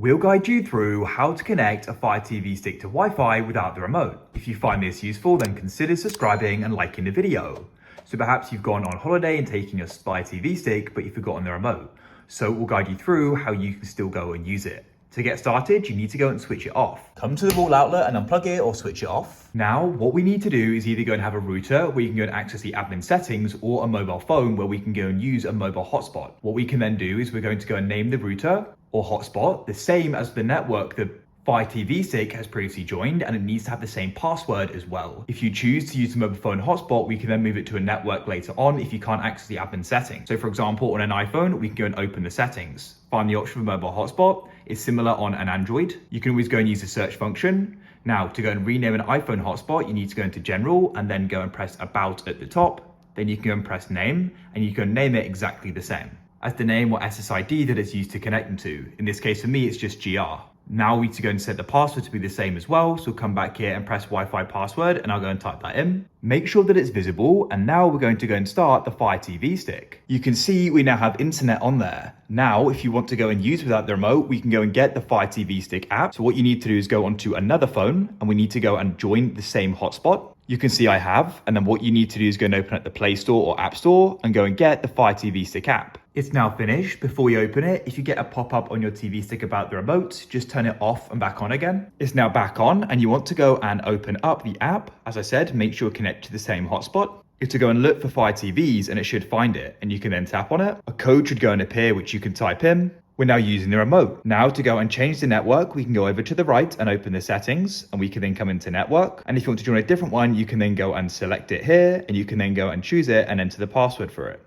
We'll guide you through how to connect a Fire TV stick to Wi-Fi without the remote. If you find this useful, then consider subscribing and liking the video. So perhaps you've gone on holiday and taken your Fire TV stick, but you've forgotten the remote. So we'll guide you through how you can still go and use it. To get started, you need to go and switch it off. Come to the wall outlet and unplug it or switch it off. Now, what we need to do is either go and have a router where you can go and access the admin settings, or a mobile phone where we can go and use a mobile hotspot. What we can then do is we're going to go and name the router or hotspot the same as the network the Fire TV stick has previously joined, and it needs to have the same password as well. If you choose to use the mobile phone hotspot, we can then move it to a network later on if you can't access the admin settings. So for example, on an iPhone, we can go and open the settings. Find the option for mobile hotspot. It's similar on an Android. You can always go and use the search function. Now, to go and rename an iPhone hotspot, you need to go into General and then go and press About at the top. Then you can go and press Name, and you can name it exactly the same as the name or SSID that it's used to connect them to. In this case for me, it's just GR. Now we need to go and set the password to be the same as well. So come back here and press Wi-Fi password, and I'll go and type that in. Make sure that it's visible. And now we're going to go and start the Fire TV stick. You can see we now have internet on there. Now, if you want to go and use without the remote, we can go and get the Fire TV stick app. So what you need to do is go onto another phone, and we need to go and join the same hotspot. You can see I have, and then what you need to do is go and open up the Play Store or App Store and go and get the Fire TV stick app. It's now finished. Before you open it, if you get a pop-up on your TV stick about the remote, just turn it off and back on again. It's now back on, and you want to go and open up the app. As I said, make sure connect to the same hotspot. You have to go and look for Fire TVs, and it should find it, and you can then tap on it. A code should go and appear, which you can type in. We're now using the remote. Now to go and change the network, we can go over to the right and open the settings, and we can then come into network. And if you want to join a different one, you can then go and select it here, and you can then go and choose it and enter the password for it.